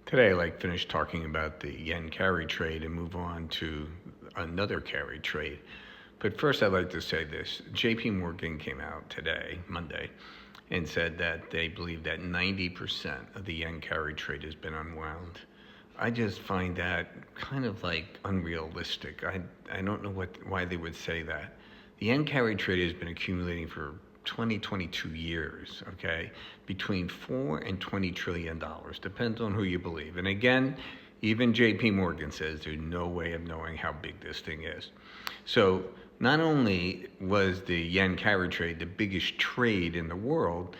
Today, I'd like to finish talking about the yen carry trade and move on to another carry trade. But first, I'd like to say this. JP Morgan came out today, Monday, and said that they believe that 90% of the yen carry trade has been unwound. I just find that kind of like unrealistic. I don't know why they would say that. The yen carry trade has been accumulating for 22 years, okay, between $4 and $20 trillion, depends on who you believe. And again, even JP Morgan says there's no way of knowing how big this thing is. So not only was the yen carry trade the biggest trade in the world,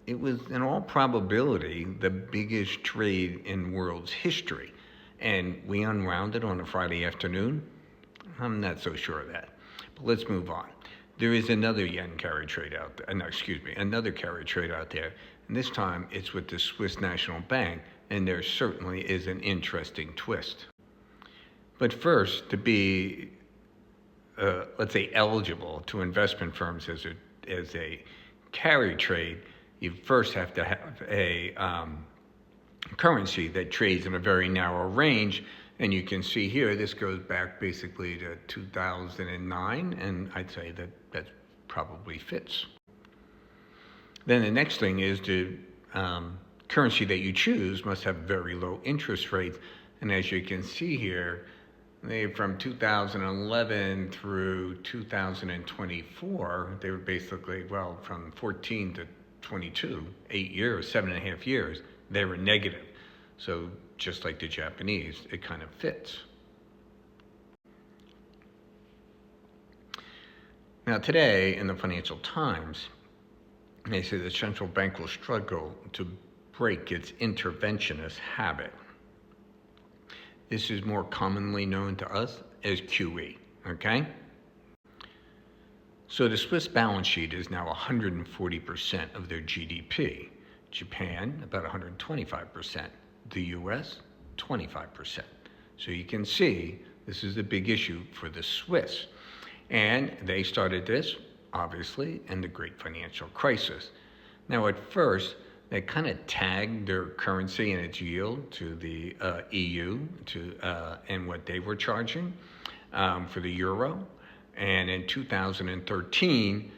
it was in all probability the biggest trade in world's history. And we unwound it on a Friday afternoon? I'm not so sure of that. But let's move on. There is another yen carry trade out there, another carry trade out there. And this time it's with the Swiss National Bank, and there certainly is an interesting twist. But first, to be, let's say, eligible to investment firms as a carry trade, you first have to have a currency that trades in a very narrow range. And you can see here, this goes back basically to 2009, and I'd say that probably fits. Then the next thing is the currency that you choose must have very low interest rates. And as you can see here, from 2011 through 2024, they were basically, from 14 to 22, 8 years, 7.5 years, they were negative. So just like the Japanese, it kind of fits. Now today in the Financial Times, they say the central bank will struggle to break its interventionist habit. This is more commonly known to us as QE, okay? So the Swiss balance sheet is now 140% of their GDP. Japan, about 125%. The US, 25%. So you can see this is a big issue for the Swiss. And they started this, obviously, in the great financial crisis. Now, at first, they kind of tagged their currency and its yield to the EU and what they were charging for the euro. And in 2013,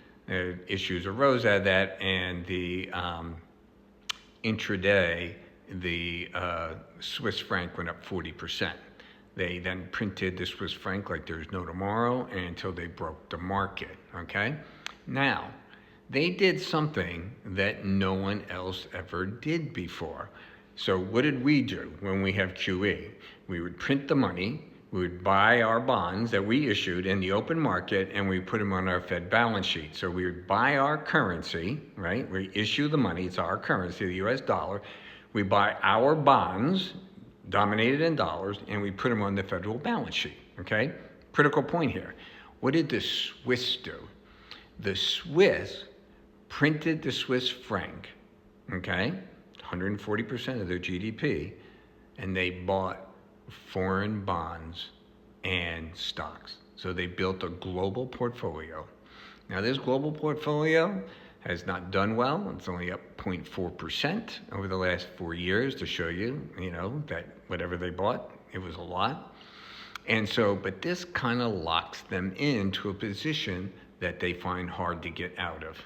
issues arose out of that, and the intraday, the Swiss franc went up 40%. They then printed the Swiss franc like there's no tomorrow until they broke the market, okay? Now, they did something that no one else ever did before. So what did we do when we have QE? We would print the money, we would buy our bonds that we issued in the open market, and we put them on our Fed balance sheet. So we would buy our currency, right? We issue the money, it's our currency, the US dollar. We buy our bonds, dominated in dollars, and we put them on the federal balance sheet, okay? Critical point here. What did the Swiss do? The Swiss printed the Swiss franc, okay? 140% of their GDP, and they bought foreign bonds and stocks. So they built a global portfolio. Now this global portfolio has not done well. It's only up 0.4% over the last 4 years to show you, that whatever they bought, it was a lot. And so, but this kind of locks them into a position that they find hard to get out of.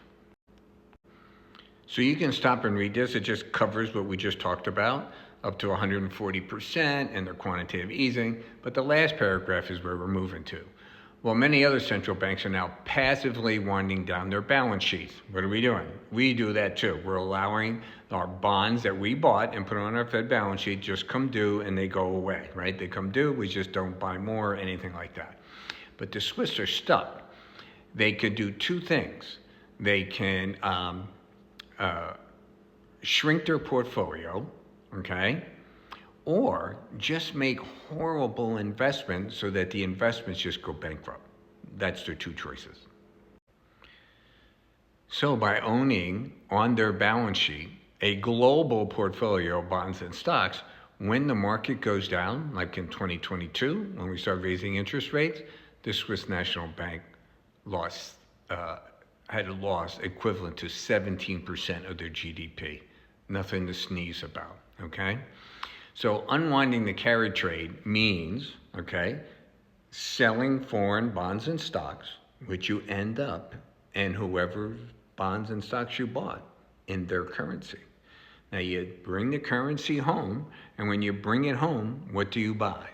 So you can stop and read this. It just covers what we just talked about, up to 140% and their quantitative easing. But the last paragraph is where we're moving to. Well, many other central banks are now passively winding down their balance sheets. What are we doing? We do that too. We're allowing our bonds that we bought and put on our Fed balance sheet just come due and they go away, right? They come due, we just don't buy more, anything like that. But the Swiss are stuck. They could do two things. They can shrink their portfolio, okay? Or just make horrible investments so that the investments just go bankrupt. That's their two choices. So by owning on their balance sheet a global portfolio of bonds and stocks, when the market goes down, like in 2022, when we start raising interest rates, the Swiss National Bank had a loss equivalent to 17% of their GDP. Nothing to sneeze about, okay? So unwinding the carry trade means, okay, selling foreign bonds and stocks, which you end up in whoever bonds and stocks you bought in their currency. Now you bring the currency home, and when you bring it home, what do you buy?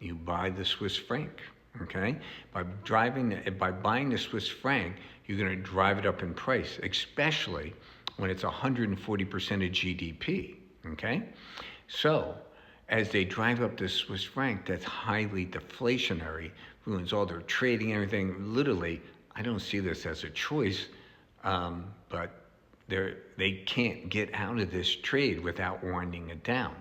You buy the Swiss franc, okay? By buying the Swiss franc, you're gonna drive it up in price, especially when it's 140% of GDP, okay? So, as they drive up the Swiss franc, that's highly deflationary, ruins all their trading and everything. Literally, I don't see this as a choice, but they can't get out of this trade without winding it down.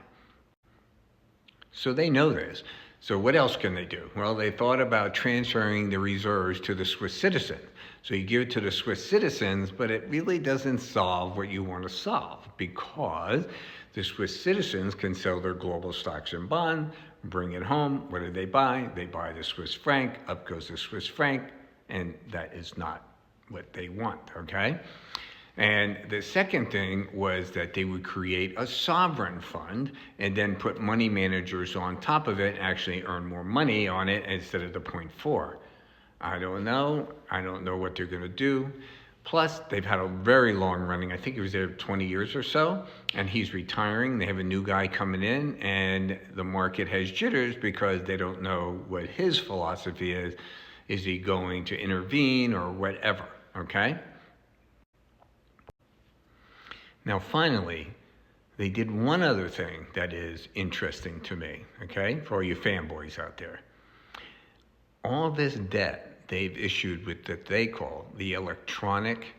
So they know this. So what else can they do? Well, they thought about transferring the reserves to the Swiss citizen. So you give it to the Swiss citizens, but it really doesn't solve what you want to solve, because the Swiss citizens can sell their global stocks and bonds, bring it home. What do? They buy the Swiss franc, up goes the Swiss franc, and that is not what they want, okay? And the second thing was that they would create a sovereign fund and then put money managers on top of it and actually earn more money on it instead of the 0.4. I don't know what they're going to do. Plus, they've had a very long running, I think he was there 20 years or so, and he's retiring. They have a new guy coming in, and the market has jitters because they don't know what his philosophy is. Is he going to intervene or whatever, okay? Now, finally, they did one other thing that is interesting to me, okay, for all you fanboys out there. All this debt they've issued with that they call the electronic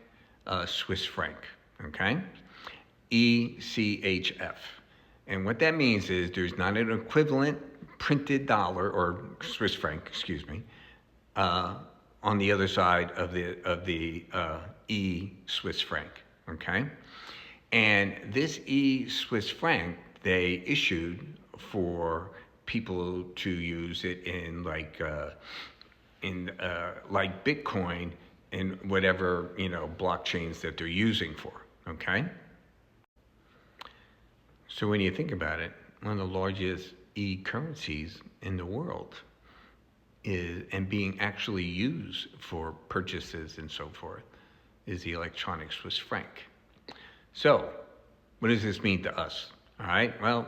Swiss franc, okay, ECHF. And what that means is there's not an equivalent printed dollar or Swiss franc, excuse me, on the other side of the Swiss franc, okay? And this Swiss franc they issued for people to use it in like Bitcoin and whatever blockchains that they're using for. Okay. So when you think about it, one of the largest currencies in the world is, and being actually used for purchases and so forth, is the electronic Swiss franc. So, what does this mean to us? All right, well,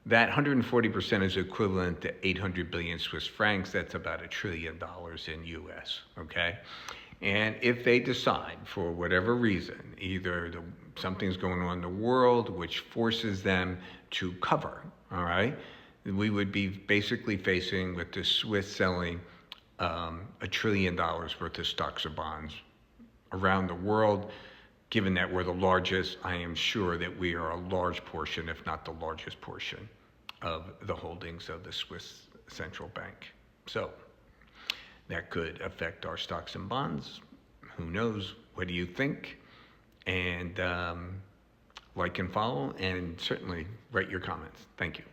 that 140% is equivalent to 800 billion Swiss francs. That's about $1 trillion in US, okay? And if they decide, for whatever reason, either something's going on in the world which forces them to cover, all right, we would be basically facing with the Swiss selling $1 trillion worth of stocks or bonds around the world. Given that we're the largest, I am sure that we are a large portion, if not the largest portion, of the holdings of the Swiss Central Bank. So that could affect our stocks and bonds. Who knows? What do you think? And like and follow, and certainly write your comments. Thank you.